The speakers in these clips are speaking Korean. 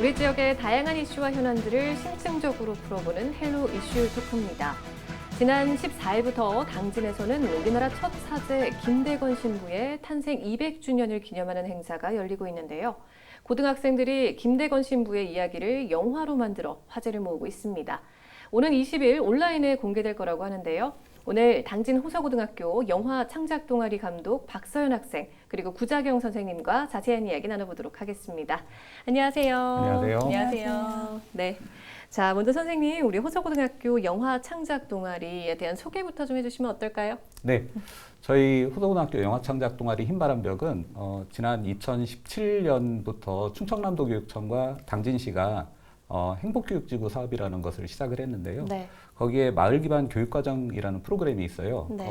우리 지역의 다양한 이슈와 현안들을 심층적으로 풀어보는 헬로 이슈 토크입니다. 지난 14일부터 당진에서는 우리나라 첫 사제 김대건 신부의 탄생 200주년을 기념하는 행사가 열리고 있는데요. 고등학생들이 김대건 신부의 이야기를 영화로 만들어 화제를 모으고 있습니다. 오는 20일 온라인에 공개될 거라고 하는데요. 오늘 당진 호서고등학교 영화 창작 동아리 감독 박서연 학생 그리고 구자경 선생님과 자세한 이야기 나눠보도록 하겠습니다. 안녕하세요. 안녕하세요. 안녕하세요. 네. 자, 먼저 선생님, 우리 호서고등학교 영화 창작 동아리에 대한 소개부터 좀 해주시면 어떨까요? 네, 저희 호서고등학교 영화창작 동아리 흰바람벽은 지난 2017년부터 충청남도교육청과 당진시가 행복교육지구 사업이라는 것을 시작을 했는데요. 네. 거기에 마을 기반 교육과정이라는 프로그램이 있어요. 네.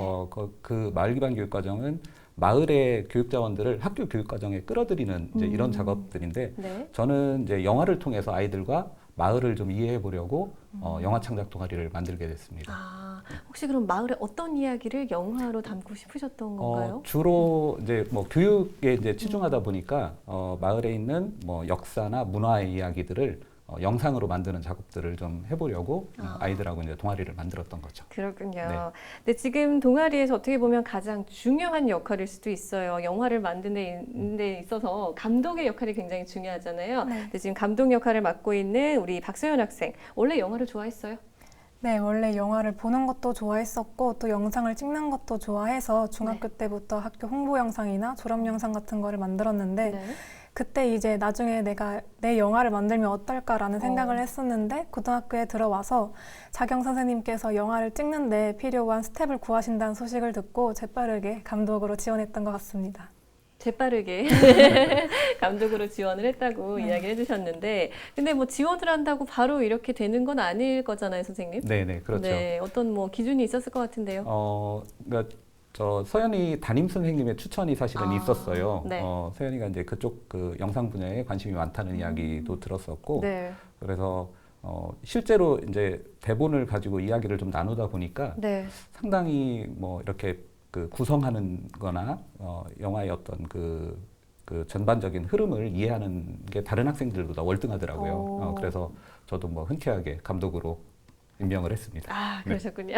그 마을 기반 교육과정은 마을의 교육자원들을 학교 교육과정에 끌어들이는 이제 이런 작업들인데, 네. 저는 이제 영화를 통해서 아이들과 마을을 좀 이해해 보려고 영화 창작 동아리를 만들게 됐습니다. 아, 혹시 그럼 마을의 어떤 이야기를 영화로 담고 싶으셨던 건가요? 주로 이제 뭐 교육에 이제 치중하다 보니까 마을에 있는 뭐 역사나 문화의 이야기들을 영상으로 만드는 작업들을 좀 해보려고 아이들하고 이제 동아리를 만들었던 거죠. 그렇군요. 네. 근데 지금 동아리에서 어떻게 보면 가장 중요한 역할일 수도 있어요. 영화를 만드는 데 있어서 감독의 역할이 굉장히 중요하잖아요. 네. 근데 지금 감독 역할을 맡고 있는 우리 박서연 학생, 원래 영화를 좋아했어요? 네, 원래 영화를 보는 것도 좋아했었고 또 영상을 찍는 것도 좋아해서 중학교 네. 때부터 학교 홍보 영상이나 졸업 영상 같은 거를 만들었는데 네. 그때 이제 나중에 내가 내 영화를 만들면 어떨까라는 생각을 했었는데 고등학교에 들어와서 자경 선생님께서 영화를 찍는데 필요한 스텝을 구하신다는 소식을 듣고 재빠르게 감독으로 지원했던 것 같습니다. 재빠르게 감독으로 지원을 했다고 이야기를 해주셨는데, 근데 뭐 지원을 한다고 바로 이렇게 되는 건 아닐 거잖아요, 선생님? 네네, 그렇죠. 네, 어떤 뭐 기준이 있었을 것 같은데요. 그러니까 저 서연이 담임 선생님의 추천이 사실은 있었어요. 네. 서연이가 이제 그쪽 그 영상 분야에 관심이 많다는 이야기도 들었었고, 네. 그래서 실제로 이제 대본을 가지고 이야기를 좀 나누다 보니까 네. 상당히 뭐 이렇게 그 구성하는 거나 영화의 어떤 그 전반적인 흐름을 이해하는 게 다른 학생들보다 월등하더라고요. 그래서 저도 뭐 흔쾌하게 감독으로 임명을 했습니다. 아, 그러셨군요.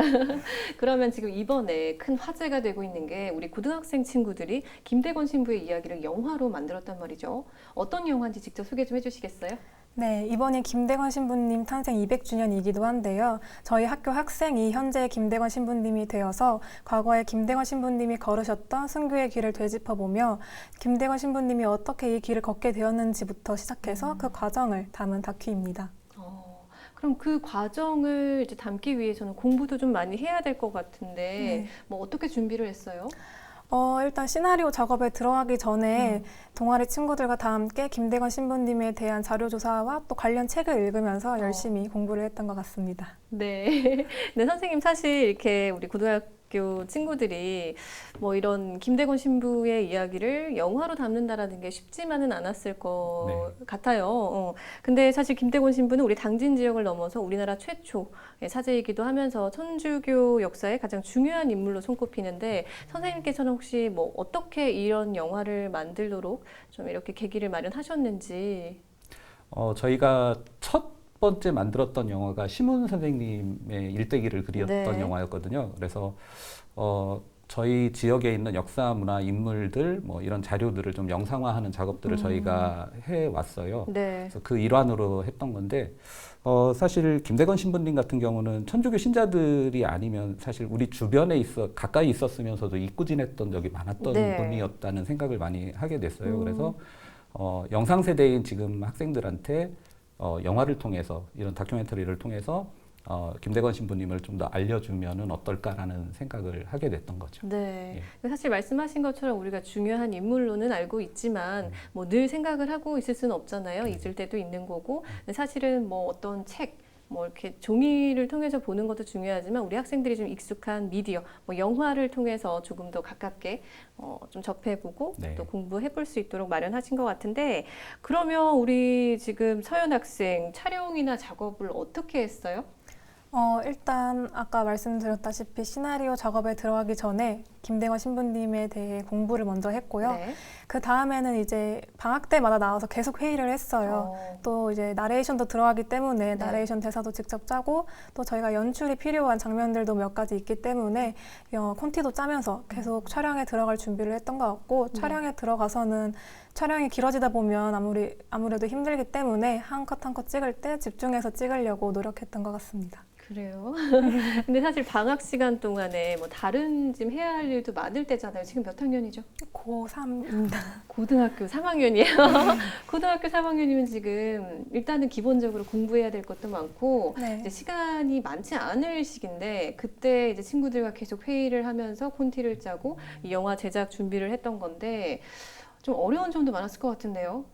그러면 지금 이번에 큰 화제가 되고 있는 게 우리 고등학생 친구들이 김대건 신부의 이야기를 영화로 만들었단 말이죠. 어떤 영화인지 직접 소개 좀 해주시겠어요? 네, 이번이 김대건 신부님 탄생 200주년이기도 한데요. 저희 학교 학생이 현재 김대건 신부님이 되어서 과거에 김대건 신부님이 걸으셨던 순교의 길을 되짚어보며 김대건 신부님이 어떻게 이 길을 걷게 되었는지부터 시작해서 그 과정을 담은 다큐입니다. 그럼 그 과정을 이제 담기 위해서는 공부도 좀 많이 해야 될 것 같은데, 네. 뭐 어떻게 준비를 했어요? 일단 시나리오 작업에 들어가기 전에 동아리 친구들과 다 함께 김대건 신부님에 대한 자료조사와 또 관련 책을 읽으면서 열심히 공부를 했던 것 같습니다. 네. 네, 선생님 사실 이렇게 우리 고등학교 친구들이 뭐 이런 김대건 신부의 이야기를 영화로 담는다라는 게 쉽지만은 않았을 것 같아요. 근데 사실 김대건 신부는 우리 당진 지역을 넘어서 우리나라 최초의 사제이기도 하면서 천주교 역사의 가장 중요한 인물로 손꼽히는데, 선생님께서는 혹시 뭐 어떻게 이런 영화를 만들도록 좀 이렇게 계기를 마련하셨는지. 저희가 첫 번째 만들었던 영화가 심은 선생님의 일대기를 그렸던 네. 영화였거든요. 그래서 저희 지역에 있는 역사, 문화, 인물들 뭐 이런 자료들을 좀 영상화하는 작업들을 저희가 해왔어요. 네. 그래서 그 일환으로 했던 건데, 사실 김대건 신부님 같은 경우는 천주교 신자들이 아니면 사실 우리 주변에 가까이 있었으면서도 잊고 지냈던 적이 많았던 네. 분이었다는 생각을 많이 하게 됐어요. 그래서 영상 세대인 지금 학생들한테 영화를 통해서, 이런 다큐멘터리를 통해서 김대건 신부님을 좀 더 알려주면은 어떨까라는 생각을 하게 됐던 거죠. 네. 사실 말씀하신 것처럼 우리가 중요한 인물로는 알고 있지만 뭐 늘 생각을 하고 있을 수는 없잖아요. 잊을 때도 있는 거고. 근데 사실은 뭐 어떤 책, 뭐 이렇게 종이를 통해서 보는 것도 중요하지만 우리 학생들이 좀 익숙한 미디어, 뭐 영화를 통해서 조금 더 가깝게 좀 접해보고 네. 또 공부해볼 수 있도록 마련하신 것 같은데, 그러면 우리 지금 서연 학생 촬영이나 작업을 어떻게 했어요? 일단 아까 말씀드렸다시피 시나리오 작업에 들어가기 전에 김대건 신부님에 대해 공부를 먼저 했고요. 네. 그 다음에는 이제 방학 때마다 나와서 계속 회의를 했어요. 또 이제 나레이션도 들어가기 때문에 네. 나레이션 대사도 직접 짜고 또 저희가 연출이 필요한 장면들도 몇 가지 있기 때문에 콘티도 짜면서 계속 촬영에 들어갈 준비를 했던 것 같고 네. 촬영에 들어가서는 촬영이 길어지다 보면 아무래도 힘들기 때문에 한 컷 한 컷 찍을 때 집중해서 찍으려고 노력했던 것 같습니다. 그래요. 근데 사실 방학 시간 동안에 뭐 다른 지금 해야 할 일도 많을 때잖아요. 지금 몇 학년이죠? 고3입니다. 고등학교 3학년이에요. 고등학교 3학년이면 지금 일단은 기본적으로 공부해야 될 것도 많고 네. 이제 시간이 많지 않을 시기인데 그때 이제 친구들과 계속 회의를 하면서 콘티를 짜고 이 영화 제작 준비를 했던 건데 좀 어려운 점도 많았을 것 같은데요.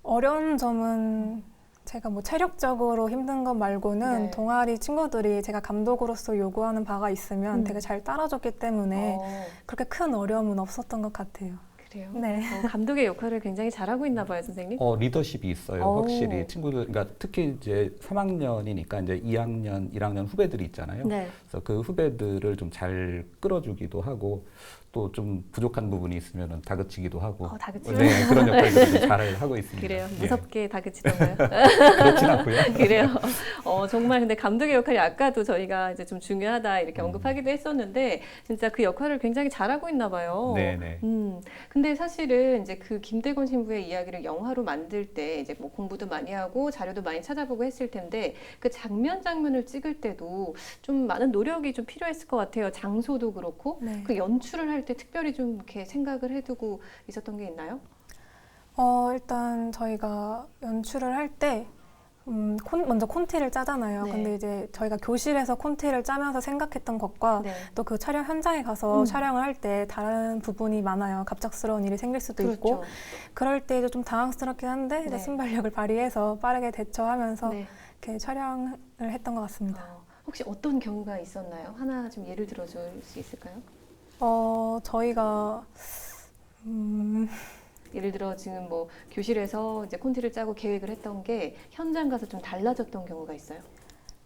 어려운 점은 제가 뭐 체력적으로 힘든 것 말고는 네. 동아리 친구들이 제가 감독으로서 요구하는 바가 있으면 되게 잘 따라줬기 때문에 그렇게 큰 어려움은 없었던 것 같아요. 그래요. 네. 감독의 역할을 굉장히 잘하고 있나 봐요, 선생님. 리더십이 있어요. 오. 확실히 친구들, 그러니까 특히 이제 3학년이니까 이제 2학년, 1학년 후배들이 있잖아요. 네. 그래서 그 후배들을 좀 잘 끌어주기도 하고 또 좀 부족한 부분이 있으면 다그치기도 하고. 다그치요? 네, 그런 역할들을 잘 하고 있습니다. 그래요. 예. 무섭게 다그치던가요? 그렇진 않고요. 그래요. 정말 근데 감독의 역할이 아까도 저희가 이제 좀 중요하다 이렇게 언급하기도 했었는데 진짜 그 역할을 굉장히 잘하고 있나 봐요. 네네. 근데 사실은 이제 그 김대건 신부의 이야기를 영화로 만들 때 이제 뭐 공부도 많이 하고 자료도 많이 찾아보고 했을 텐데 그 장면을 찍을 때도 좀 많은 노력이 좀 필요했을 것 같아요. 장소도 그렇고 네. 그 연출을 할 때 특별히 좀 이렇게 생각을 해두고 있었던 게 있나요? 일단 저희가 연출을 할 때 먼저 콘티를 짜잖아요. 네. 근데 이제 저희가 교실에서 콘티를 짜면서 생각했던 것과 네. 또 그 촬영 현장에 가서 촬영을 할 때 다른 부분이 많아요. 갑작스러운 일이 생길 수도 있고 그렇죠. 그럴 때 이제 좀 당황스럽긴 한데 이제 네. 순발력을 발휘해서 빠르게 대처하면서 네. 이렇게 촬영을 했던 것 같습니다. 혹시 어떤 경우가 있었나요? 하나 좀 예를 들어줄 수 있을까요? 저희가 예를 들어 지금 뭐 교실에서 이제 콘티를 짜고 계획을 했던 게 현장 가서 좀 달라졌던 경우가 있어요.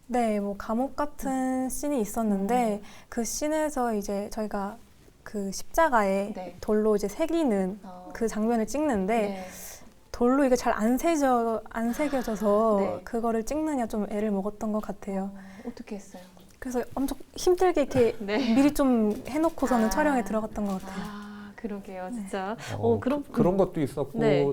네, 뭐 감옥 같은 씬이 있었는데 그 씬에서 이제 저희가 그 십자가에 네. 돌로 이제 새기는 그 장면을 찍는데 네. 돌로 이게 잘 안 새겨져서 네. 그거를 찍느냐 좀 애를 먹었던 것 같아요. 어떻게 했어요? 그래서 엄청 힘들게 이렇게 네. 미리 좀 해놓고서는 아. 촬영에 들어갔던 것 같아요. 그러게요, 진짜. 그런 것도 있었고 네.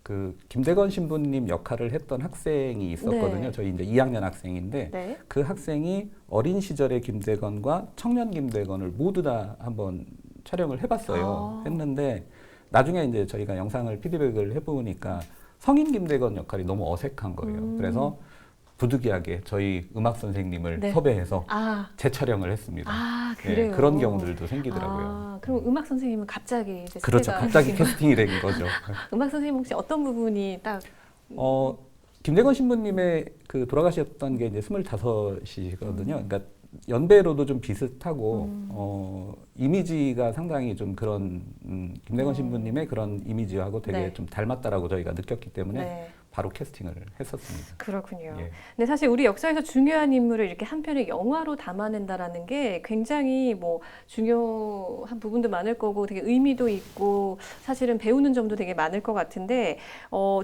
그 김대건 신부님 역할을 했던 학생이 있었거든요. 네. 저희 이제 2학년 학생인데 네. 그 학생이 어린 시절의 김대건과 청년 김대건을 모두 다 한번 촬영을 해봤어요. 했는데 나중에 이제 저희가 영상을 피드백을 해보니까 성인 김대건 역할이 너무 어색한 거예요. 그래서 부득이하게 저희 음악 선생님을 네. 섭외해서 아, 재촬영을 했습니다. 그래요. 그런 경우들도 생기더라고요. 그럼 음악 선생님은 갑자기 이제 그렇죠. 섭외가 갑자기 되신 캐스팅이 된 거죠. 음악 선생님 혹시 어떤 부분이 딱 김대건 신부님의 그 돌아가셨던 게 이제 25이시거든요. 그러니까 연배로도 좀 비슷하고 이미지가 상당히 좀 그런 김대건 신부님의 그런 이미지하고 되게 네. 좀 닮았다라고 저희가 느꼈기 때문에 네. 바로 캐스팅을 했었습니다. 그렇군요. 예. 근데 사실 우리 역사에서 중요한 인물을 이렇게 한 편의 영화로 담아낸다라는 게 굉장히 뭐 중요한 부분도 많을 거고 되게 의미도 있고 사실은 배우는 점도 되게 많을 것 같은데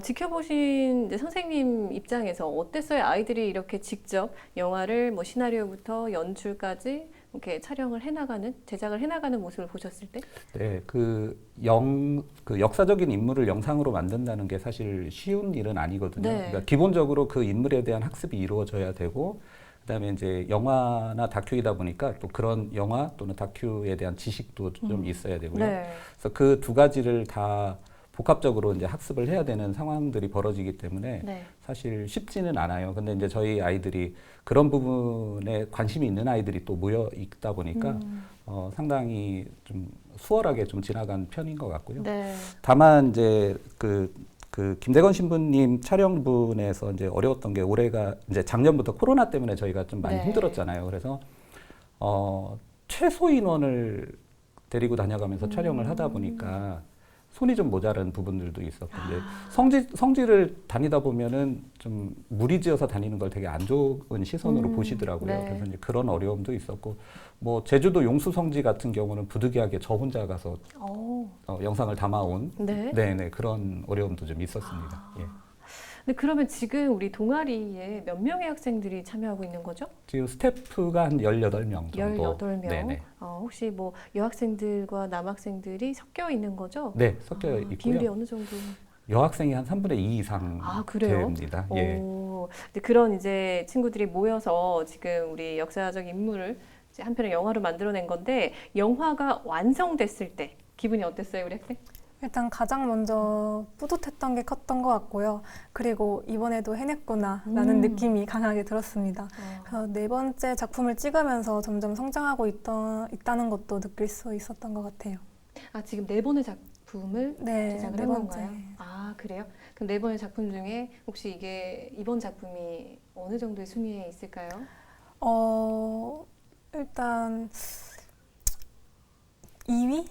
지켜보신 이제 선생님 입장에서 어땠어요? 아이들이 이렇게 직접 영화를 뭐 시나리오부터 연출까지 이렇게 촬영을 해나가는, 제작을 해나가는 모습을 보셨을 때? 네, 그 역사적인 인물을 영상으로 만든다는 게 사실 쉬운 일은 아니거든요. 네. 그러니까 기본적으로 그 인물에 대한 학습이 이루어져야 되고, 그다음에 이제 영화나 다큐이다 보니까 또 그런 영화 또는 다큐에 대한 지식도 좀 있어야 되고요. 네. 그래서 그 두 가지를 다 복합적으로 이제 학습을 해야 되는 상황들이 벌어지기 때문에 네. 사실 쉽지는 않아요. 근데 이제 저희 아이들이 그런 부분에 관심이 있는 아이들이 또 모여 있다 보니까 상당히 좀 수월하게 좀 지나간 편인 것 같고요. 네. 다만 이제 그 김대건 신부님 촬영분에서 이제 어려웠던 게 올해가 이제 작년부터 코로나 때문에 저희가 좀 많이 네. 힘들었잖아요. 그래서 최소 인원을 데리고 다녀가면서 촬영을 하다 보니까 손이 좀 모자란 부분들도 있었고 이제 성지를 다니다 보면은 좀 무리지어서 다니는 걸 되게 안 좋은 시선으로 보시더라고요. 네. 그래서 이제 그런 어려움도 있었고 뭐 제주도 용수 성지 같은 경우는 부득이하게 저 혼자 가서 영상을 담아온 네. 네네 그런 어려움도 좀 있었습니다. 예. 근데 그러면 지금 우리 동아리에 몇 명의 학생들이 참여하고 있는 거죠? 지금 스태프가 한 18명 정도. 18명. 네네. 혹시 뭐 여학생들과 남학생들이 섞여 있는 거죠? 네, 섞여 있고요. 비율이 어느 정도? 여학생이 한 3분의 2 이상 그래요? 됩니다. 예. 근데 그런 이제 친구들이 모여서 지금 우리 역사적 인물을 이제 한 편의 영화로 만들어낸 건데 영화가 완성됐을 때 기분이 어땠어요, 우리 학생? 일단 가장 먼저 뿌듯했던 게 컸던 것 같고요. 그리고 이번에도 해냈구나라는 느낌이 강하게 들었습니다. 그래서 네 번째 작품을 찍으면서 점점 성장하고 있다는 것도 느낄 수 있었던 것 같아요. 지금 네 번의 작품을 네, 제작을 네 한 번째. 건가요? 그래요? 그럼 네 번의 작품 중에 혹시 이번 작품이 어느 정도의 순위에 있을까요? 일단 2위?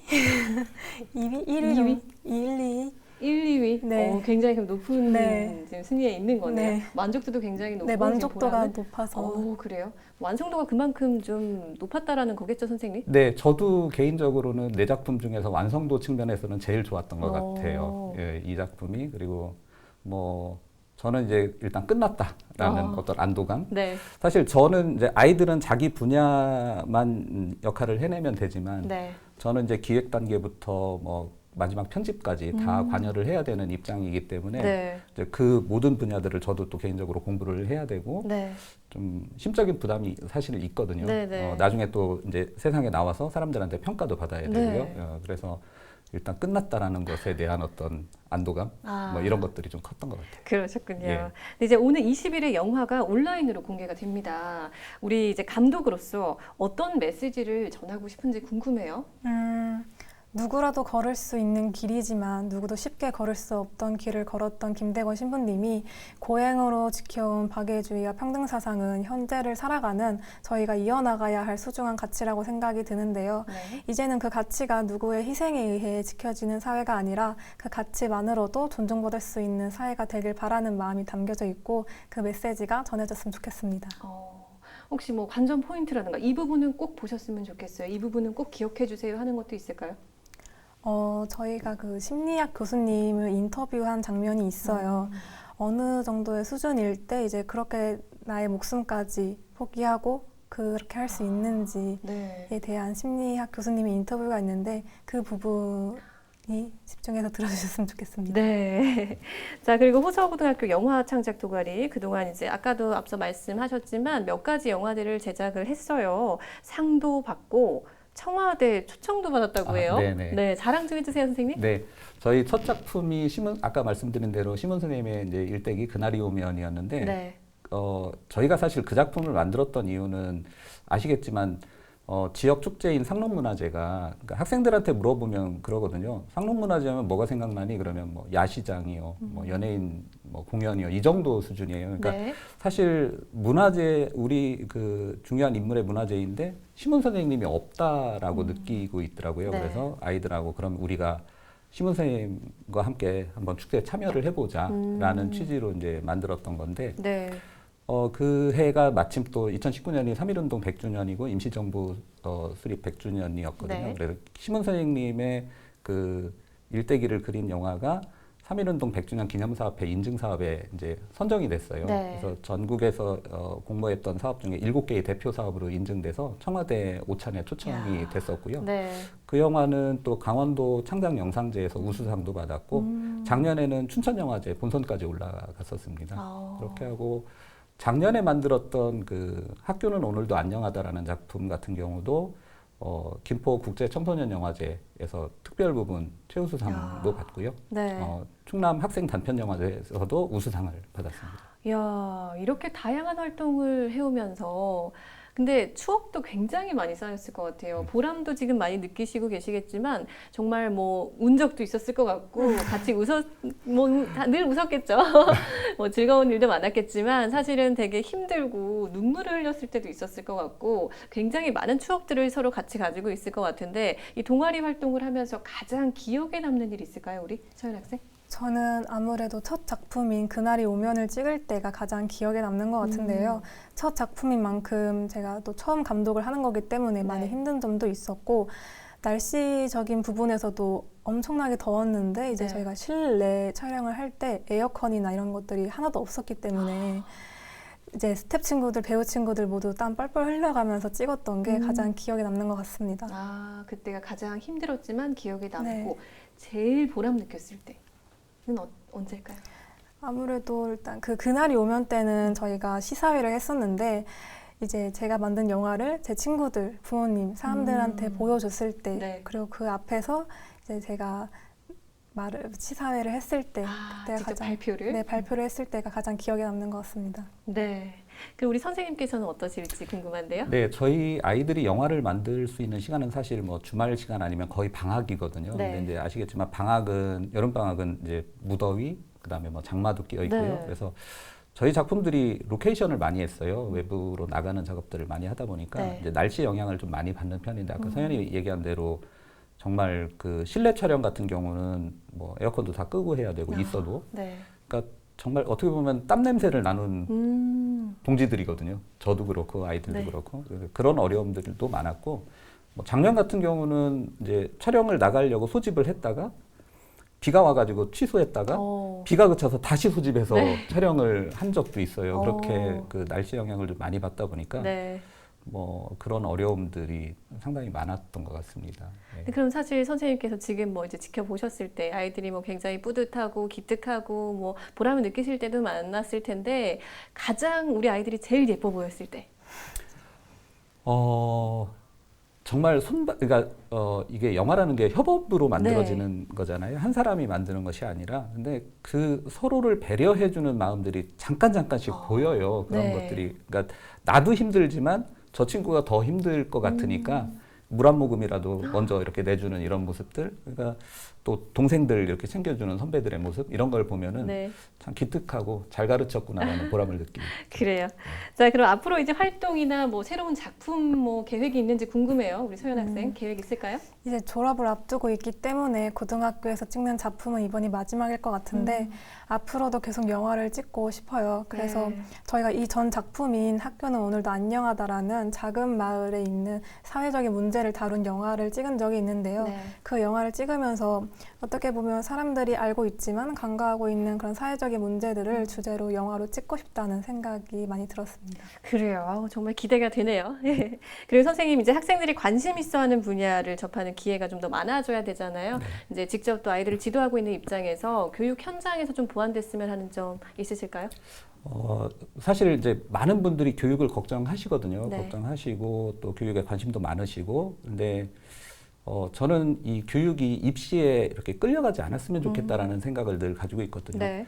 2위? 1위? 2위? 1, 2위? 1, 2위? 네. 굉장히 그럼 높은 네. 지금 순위에 있는 거네요. 네. 만족도도 굉장히 높고 네, 만족도가 지금 높아서. 그래요? 완성도가 그만큼 좀 높았다라는 거겠죠, 선생님? 네, 저도 개인적으로는 네 작품 중에서 완성도 측면에서는 제일 좋았던 것 같아요. 예, 이 작품이. 그리고 뭐 저는 이제 일단 끝났다라는 어떤 안도감. 네. 사실 저는 이제 아이들은 자기 분야만 역할을 해내면 되지만 네. 저는 이제 기획 단계부터 뭐 마지막 편집까지 다 관여를 해야 되는 입장이기 때문에 네. 이제 그 모든 분야들을 저도 또 개인적으로 공부를 해야 되고 네. 좀 심적인 부담이 사실은 있거든요. 네네. 나중에 또 이제 세상에 나와서 사람들한테 평가도 받아야 네. 되고요. 그래서 일단 끝났다라는 것에 대한 어떤 안도감 뭐 이런 것들이 좀 컸던 것 같아요. 그러셨군요. 예. 근데 이제 오늘 20일에 영화가 온라인으로 공개가 됩니다. 우리 이제 감독으로서 어떤 메시지를 전하고 싶은지 궁금해요. 누구라도 걸을 수 있는 길이지만 누구도 쉽게 걸을 수 없던 길을 걸었던 김대건 신부님이 고행으로 지켜온 박애주의와 평등사상은 현재를 살아가는 저희가 이어나가야 할 소중한 가치라고 생각이 드는데요. 네. 이제는 그 가치가 누구의 희생에 의해 지켜지는 사회가 아니라 그 가치만으로도 존중받을 수 있는 사회가 되길 바라는 마음이 담겨져 있고 그 메시지가 전해졌으면 좋겠습니다. 혹시 뭐 관전 포인트라든가 이 부분은 꼭 보셨으면 좋겠어요. 이 부분은 꼭 기억해 주세요 하는 것도 있을까요? 저희가 그 심리학 교수님을 인터뷰한 장면이 있어요. 어느 정도의 수준일 때 이제 그렇게 나의 목숨까지 포기하고 그렇게 할 수 있는지에 네. 대한 심리학 교수님의 인터뷰가 있는데 그 부분이 집중해서 들어주셨으면 좋겠습니다. 네. 자, 그리고 호서고등학교 영화 창작 동아리 그동안 이제 아까도 앞서 말씀하셨지만 몇 가지 영화들을 제작을 했어요. 상도 받고 청와대 초청도 받았다고 해요. 네네. 네, 자랑 좀 해주세요, 선생님. 네, 저희 첫 작품이 아까 말씀드린 대로 심은 선생님의 이제 일대기 그날이 오면이었는데 네. 저희가 사실 그 작품을 만들었던 이유는 아시겠지만 지역 축제인 상록문화제가 그러니까 학생들한테 물어보면 그러거든요. 상록문화제하면 뭐가 생각나니? 그러면 뭐 야시장이요, 뭐 연예인 뭐 공연이요 이 정도 수준이에요. 그러니까 네. 사실 문화제 우리 그 중요한 인물의 문화제인데 심은 선생님이 없다라고 느끼고 있더라고요. 네. 그래서 아이들하고 그럼 우리가 심은 선생님과 함께 한번 축제에 참여를 해보자라는 취지로 이제 만들었던 건데. 네. 그 해가 마침 또 2019년이 3.1운동 100주년이고 임시정부 수립 100주년이었거든요. 네. 그래서 심은 선생님의 그 일대기를 그린 영화가 3.1운동 100주년 기념사업회 인증사업에 이제 선정이 됐어요. 네. 그래서 전국에서 공모했던 사업 중에 7개의 대표 사업으로 인증돼서 청와대 오찬에 초청이 됐었고요. 네. 그 영화는 또 강원도 창작영상제에서 우수상도 받았고 작년에는 춘천영화제 본선까지 올라갔었습니다. 그렇게 하고 작년에 만들었던 그 학교는 오늘도 안녕하다라는 작품 같은 경우도 김포 국제 청소년 영화제에서 특별 부분 최우수상도 받고요. 네. 충남 학생 단편 영화제에서도 우수상을 받았습니다. 이야, 이렇게 다양한 활동을 해오면서 근데 추억도 굉장히 많이 쌓였을 것 같아요. 보람도 지금 많이 느끼시고 계시겠지만 정말 뭐 운 적도 있었을 것 같고 같이 늘 웃었겠죠. 뭐 즐거운 일도 많았겠지만 사실은 되게 힘들고 눈물을 흘렸을 때도 있었을 것 같고 굉장히 많은 추억들을 서로 같이 가지고 있을 것 같은데 이 동아리 활동을 하면서 가장 기억에 남는 일 있을까요, 우리 서연 학생? 저는 아무래도 첫 작품인 그날이 오면을 찍을 때가 가장 기억에 남는 것 같은데요. 첫 작품인 만큼 제가 또 처음 감독을 하는 거기 때문에 많이 네. 힘든 점도 있었고 날씨적인 부분에서도 엄청나게 더웠는데 이제 네. 저희가 실내 촬영을 할 때 에어컨이나 이런 것들이 하나도 없었기 때문에 이제 스텝 친구들, 배우 친구들 모두 땀 뻘뻘 흘려가면서 찍었던 게 가장 기억에 남는 것 같습니다. 아, 그때가 가장 힘들었지만 기억에 남고 네. 제일 보람 느꼈을 때는 언제일까요? 아무래도 일단 그날이 오면 때는 저희가 시사회를 했었는데 이제 제가 만든 영화를 제 친구들, 부모님, 사람들한테 보여줬을 때 네. 그리고 그 앞에서 이제 제가 시사회를 했을 때 그때가 직접 가장 발표를? 네, 발표를 했을 때가 가장 기억에 남는 것 같습니다. 네. 그럼 우리 선생님께서는 어떠실지 궁금한데요. 네, 저희 아이들이 영화를 만들 수 있는 시간은 사실 뭐 주말 시간 아니면 거의 방학이거든요. 네. 근데 이제 아시겠지만 방학은 여름 방학은 이제 무더위, 그다음에 뭐 장마도 끼어 있고요. 네. 그래서 저희 작품들이 로케이션을 많이 했어요. 외부로 나가는 작업들을 많이 하다 보니까 네. 이제 날씨 영향을 좀 많이 받는 편인데 아까 서연이 얘기한 대로 정말 그 실내 촬영 같은 경우는 뭐 에어컨도 다 끄고 해야 되고 있어도 네. 그러니까 정말 어떻게 보면 땀 냄새를 나눈 동지들이거든요. 저도 그렇고 아이들도 네. 그렇고 그런 어려움들도 많았고 뭐 작년 같은 경우는 이제 촬영을 나가려고 소집을 했다가 비가 와가지고 취소했다가 비가 그쳐서 다시 소집해서 네. 촬영을 한 적도 있어요. 그렇게 어. 그 날씨 영향을 좀 많이 받다 보니까 네. 뭐 그런 어려움들이 상당히 많았던 것 같습니다. 네. 그럼 사실 선생님께서 지금 뭐 이제 지켜보셨을 때 아이들이 뭐 굉장히 뿌듯하고 기특하고 뭐 보람을 느끼실 때도 많았을 텐데 가장 우리 아이들이 제일 예뻐 보였을 때. 정말 그러니까 이게 영화라는 게 협업으로 만들어지는 거잖아요. 한 사람이 만드는 것이 아니라. 근데 그 서로를 배려해주는 마음들이 잠깐씩 보여요. 그런 네. 것들이. 그러니까 나도 힘들지만 저 친구가 더 힘들 것 같으니까 물 한 모금이라도 먼저 이렇게 내주는 이런 모습들. 그러니까 또 동생들 이렇게 챙겨주는 선배들의 모습 이런 걸 보면은 네. 참 기특하고 잘 가르쳤구나라는 보람을 느끼고. 그래요. 자, 그럼 앞으로 이제 활동이나 뭐 새로운 작품 뭐 계획이 있는지 궁금해요. 우리 소연 학생 계획 있을까요? 이제 졸업을 앞두고 있기 때문에 고등학교에서 찍는 작품은 이번이 마지막일 것 같은데 앞으로도 계속 영화를 찍고 싶어요. 그래서 네. 저희가 이 전 작품인 학교는 오늘도 안녕하다라는 작은 마을에 있는 사회적인 문제를 다룬 영화를 찍은 적이 있는데요. 네. 그 영화를 찍으면서 어떻게 보면 사람들이 알고 있지만 간과하고 있는 그런 사회적인 문제들을 주제로 영화로 찍고 싶다는 생각이 많이 들었습니다. 그래요. 아우, 정말 기대가 되네요. 그리고 선생님 이제 학생들이 관심 있어하는 분야를 접하는 기회가 좀 더 많아져야 되잖아요. 이제 직접 또 아이들을 지도하고 있는 입장에서 교육 현장에서 좀 보완됐으면 하는 점 있으실까요? 사실 이제 많은 분들이 교육을 걱정하시거든요. 네. 걱정하시고 또 교육에 관심도 많으시고. 근데 저는 이 교육이 입시에 이렇게 끌려가지 않았으면 좋겠다라는 생각을 늘 가지고 있거든요. 네.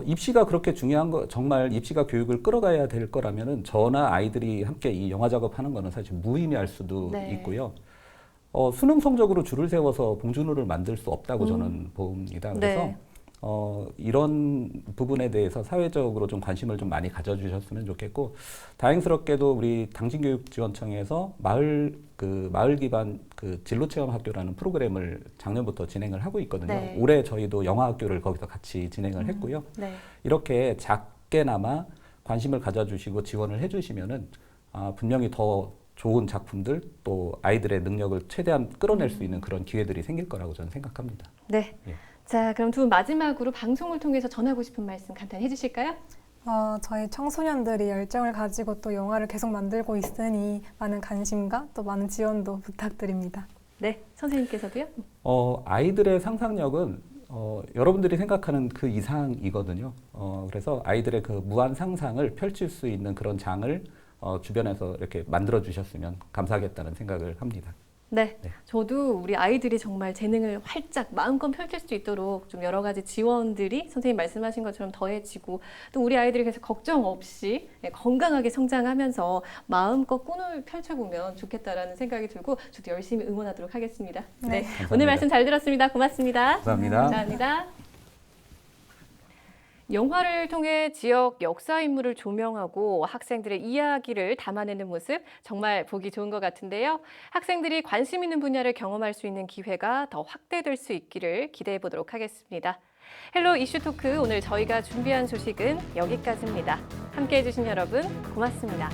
입시가 그렇게 중요한 거, 정말 입시가 교육을 끌어가야 될 거라면은 저나 아이들이 함께 이 영화 작업하는 거는 사실 무의미할 수도 네. 있고요. 수능 성적으로 줄을 세워서 봉준호를 만들 수 없다고 저는 봅니다. 그래서 네. 이런 부분에 대해서 사회적으로 좀 관심을 좀 많이 가져주셨으면 좋겠고, 다행스럽게도 우리 당진교육지원청에서 마을 기반 그 진로체험 학교라는 프로그램을 작년부터 진행을 하고 있거든요. 네. 올해 저희도 영화 학교를 거기서 같이 진행을 했고요. 네. 이렇게 작게나마 관심을 가져주시고 지원을 해주시면은 분명히 더 좋은 작품들 또 아이들의 능력을 최대한 끌어낼 수 있는 그런 기회들이 생길 거라고 저는 생각합니다. 네. 예. 자, 그럼 두 분 마지막으로 방송을 통해서 전하고 싶은 말씀 간단히 해주실까요? 저희 청소년들이 열정을 가지고 또 영화를 계속 만들고 있으니 많은 관심과 또 많은 지원도 부탁드립니다. 네, 선생님께서도요? 아이들의 상상력은 여러분들이 생각하는 그 이상이거든요. 그래서 아이들의 그 무한 상상을 펼칠 수 있는 그런 장을 주변에서 이렇게 만들어 주셨으면 감사하겠다는 생각을 합니다. 네, 네. 저도 우리 아이들이 정말 재능을 활짝 마음껏 펼칠 수 있도록 좀 여러 가지 지원들이 선생님 말씀하신 것처럼 더해지고 또 우리 아이들이 그래서 걱정 없이 건강하게 성장하면서 마음껏 꿈을 펼쳐보면 좋겠다라는 생각이 들고 저도 열심히 응원하도록 하겠습니다. 네, 감사합니다. 오늘 말씀 잘 들었습니다. 고맙습니다. 감사합니다. 감사합니다. 영화를 통해 지역 역사 인물을 조명하고 학생들의 이야기를 담아내는 모습 정말 보기 좋은 것 같은데요. 학생들이 관심 있는 분야를 경험할 수 있는 기회가 더 확대될 수 있기를 기대해 보도록 하겠습니다. 헬로 이슈 토크 오늘 저희가 준비한 소식은 여기까지입니다. 함께해 주신 여러분 고맙습니다.